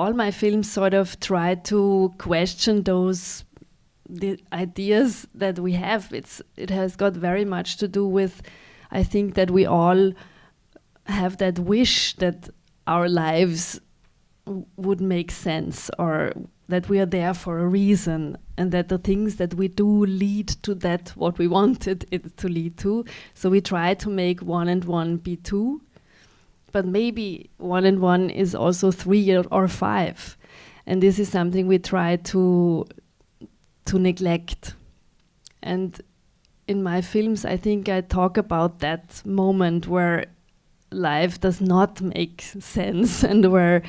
all my films sort of try to question the ideas that we have. It has got very much to do with, I think, that we all have that wish that our lives would make sense, or that we are there for a reason, and that the things that we do lead to that what we wanted it to lead to. So we try to make 1 and 1 be 2, but maybe 1 and 1 is also 3 or 5, and this is something we try to neglect. And in my films, I think I talk about that moment where life does not make sense, and where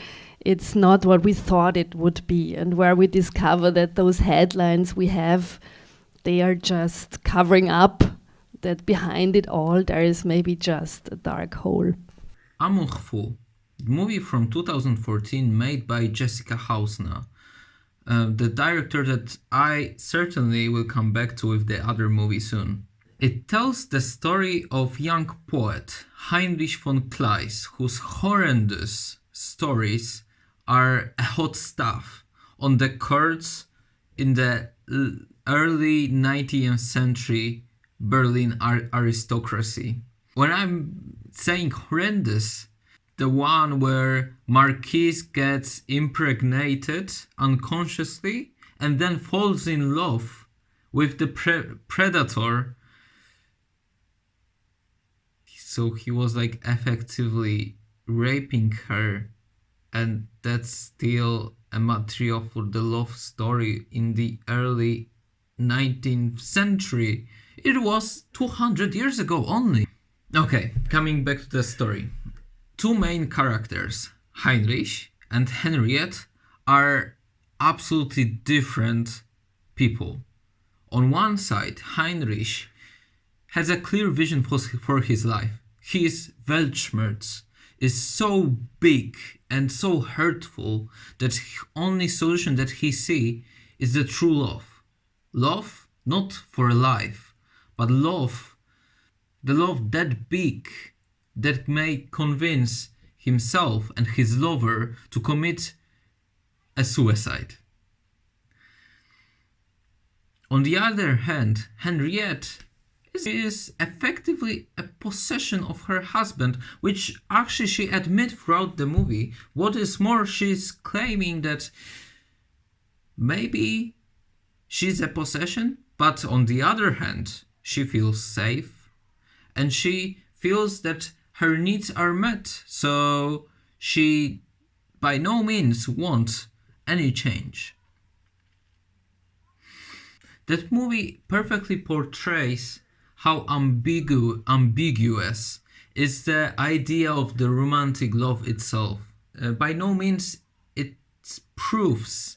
it's not what we thought it would be, and where we discover that those headlines we have, they are just covering up that behind it all there is maybe just a dark hole. Amour Fou, movie from 2014 made by Jessica Hausner, the director that I certainly will come back to with the other movie soon. It tells the story of young poet Heinrich von Kleist, whose horrendous stories are a hot stuff on the courts in the early 19th century Berlin aristocracy. When I'm saying horrendous, the one where Marquise gets impregnated unconsciously and then falls in love with the predator. So he was like effectively raping her, and that's still a material for the love story in the early 19th century. It was 200 years ago only. Okay, coming back to the story. Two main characters, Heinrich and Henriette, are absolutely different people. On one side, Heinrich has a clear vision for his life. His Weltschmerz is so big and so hurtful that the only solution that he sees is the true love. Love not for a life, but love, the love that big that may convince himself and his lover to commit a suicide. On the other hand, Henriette is effectively a possession of her husband, which actually she admits throughout the movie. What is more, she's claiming that maybe she's a possession, but on the other hand, she feels safe and she feels that her needs are met, so she by no means wants any change. That movie perfectly portrays how ambiguous is the idea of the romantic love itself. By no means it proves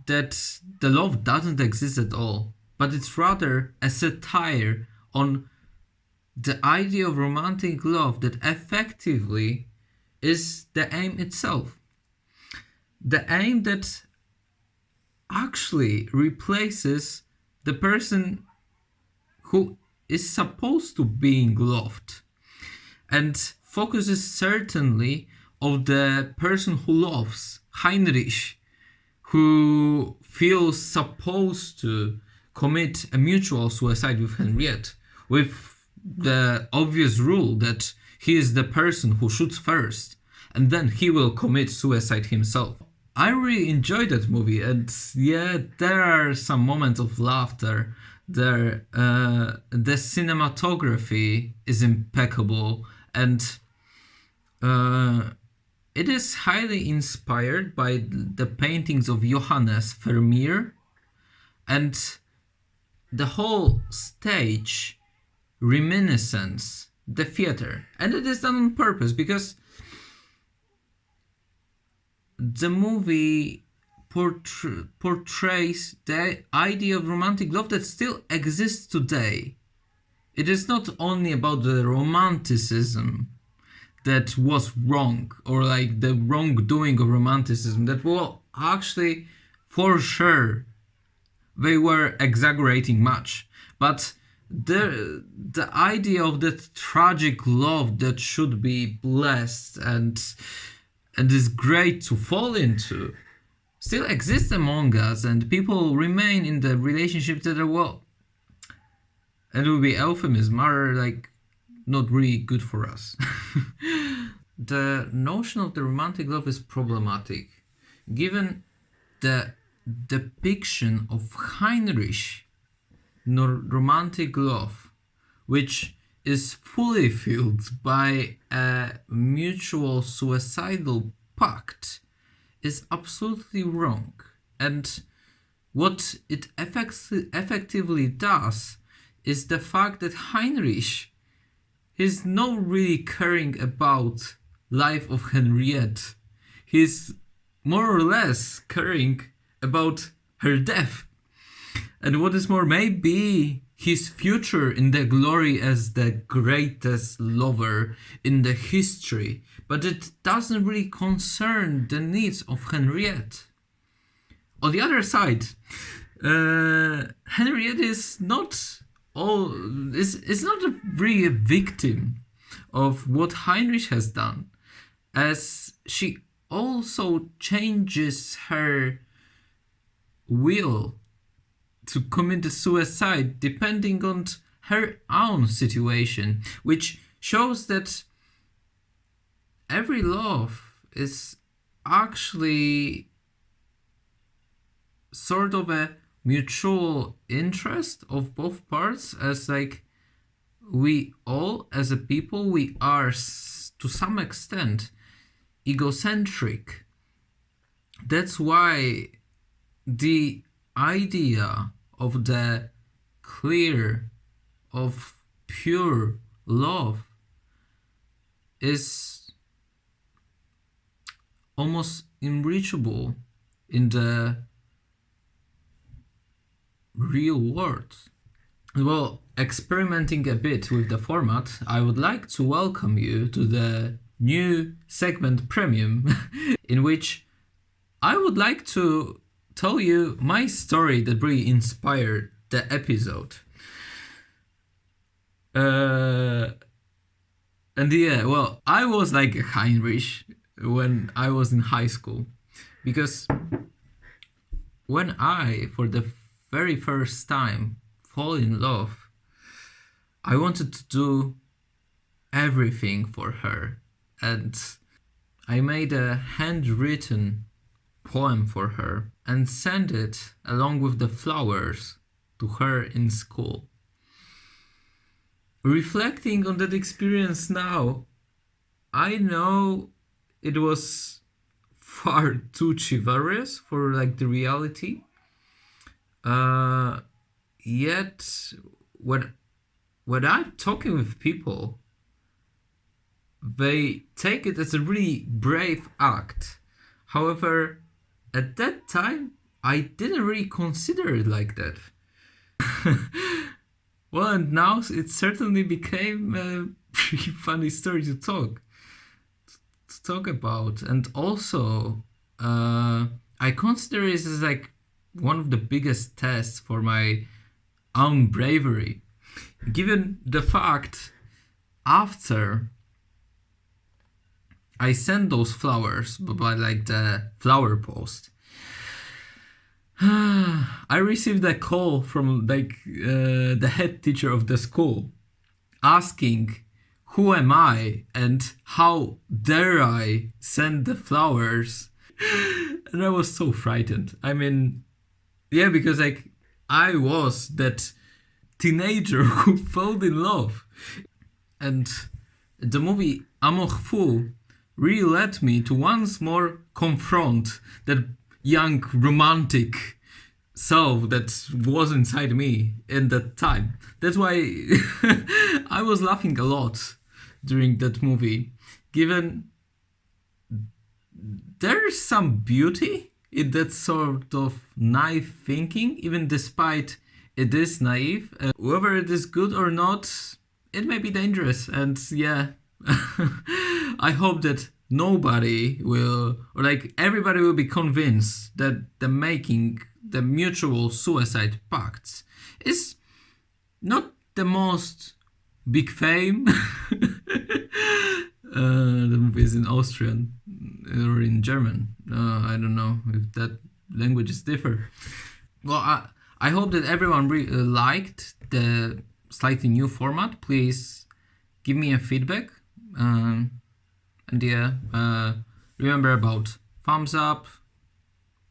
that the love doesn't exist at all, but it's rather a satire on the idea of romantic love that effectively is the aim itself. The aim that actually replaces the person who is supposed to being loved, and focuses certainly on the person who loves, Heinrich, who feels supposed to commit a mutual suicide with Henriette, with the obvious rule that he is the person who shoots first and then he will commit suicide himself. I really enjoyed that movie, and yeah, there are some moments of laughter there. The cinematography is impeccable, and it is highly inspired by the paintings of Johannes Vermeer, and the whole stage reminiscence the theater, and it is done on purpose because the movie portrays the idea of romantic love that still exists today. It is not only about the romanticism that was wrong, or like the wrongdoing of romanticism that, well, actually, for sure, they were exaggerating much, but the idea of that tragic love that should be blessed and and is great to fall into still exist among us, and people remain in the relationships that are, well, and it would be euphemism, are like not really good for us. The notion of the romantic love is problematic, given the depiction of Heinrich romantic love, which is fully fueled by a mutual suicidal pact, is absolutely wrong. And what it effectively does is the fact that Heinrich is not really caring about life of Henriette. He's more or less caring about her death. And what is more, maybe his future in the glory as the greatest lover in the history, but it doesn't really concern the needs of Henriette. On the other side, Henriette is not really a victim of what Heinrich has done, as she also changes her will to commit suicide depending on her own situation, which shows that every love is actually sort of a mutual interest of both parts, as like we all as a people, we are to some extent egocentric. That's why the idea of the clear, of pure love is almost unreachable in the real world. Well, experimenting a bit with the format, I would like to welcome you to the new segment Premium, in which I would like to tell you my story that really inspired the episode. And yeah, well, I was like a Heinrich when I was in high school, because when I, for the very first time, fall in love, I wanted to do everything for her, and I made a handwritten poem for her and sent it along with the flowers to her in school. Reflecting on that experience now, I know it was far too chivalrous for like the reality. Yet when I'm talking with people, they take it as a really brave act. However, at that time, I didn't really consider it like that. Well, and now it certainly became a pretty funny story to talk about. And also, I consider it as like one of the biggest tests for my own bravery, given the fact after I sent those flowers by like the flower post, I received a call from like the head teacher of the school asking who am I and how dare I send the flowers. And I was so frightened. I mean, yeah, because like I was that teenager who fell in love. And the movie Amour Fou really led me to once more confront that young romantic self that was inside me in that time. That's why I was laughing a lot during that movie, given there's some beauty in that sort of naive thinking, even despite it is naive. Whether it is good or not, it may be dangerous. And yeah, I hope that nobody will, or like everybody will be convinced that the mutual suicide pacts is not the most big fame The movie is in Austrian or in German. I don't know if that languages differ. Well, I hope that everyone liked the slightly new format. Please give me a feedback. And yeah, remember about thumbs up,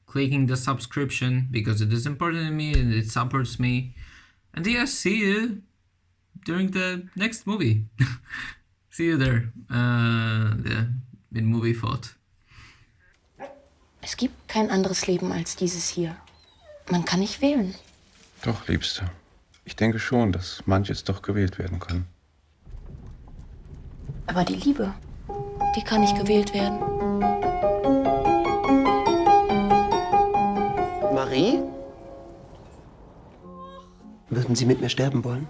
clicking the subscription because it is important to me and it supports me. And yeah, see you during the next movie. See you there. Yeah, in Movie Thought. Es gibt kein anderes Leben als dieses hier. Man kann nicht wählen. Doch, Liebste. Ich denke schon, dass manches doch gewählt werden kann. Aber die Liebe, die kann nicht gewählt werden. Marie? Würden Sie mit mir sterben wollen?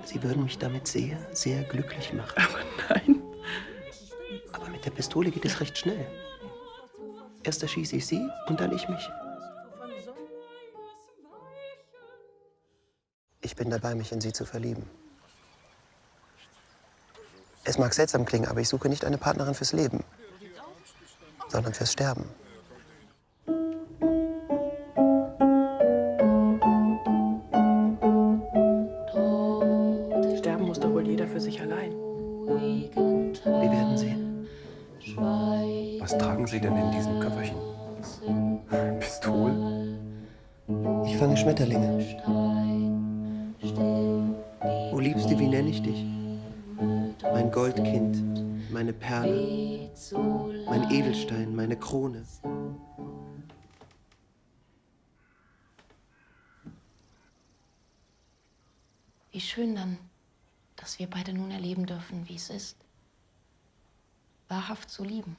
Sie würden mich damit sehr, sehr glücklich machen. Aber nein. Aber mit der Pistole geht es recht schnell. Erst erschieße ich Sie und dann ich mich. Ich bin dabei, mich in Sie zu verlieben. Es mag seltsam klingen, aber ich suche nicht eine Partnerin fürs Leben, sondern fürs Sterben. Sterben muss doch wohl jeder für sich allein. Wie werden Sie? Was tragen Sie denn in diesem Köfferchen? Pistole? Ich fange Schmetterlinge. O Liebste, wie nenne ich dich? Mein Goldkind, meine Perle, mein Edelstein, meine Krone. Wie schön dann, dass wir beide nun erleben dürfen, wie es ist, wahrhaft zu lieben.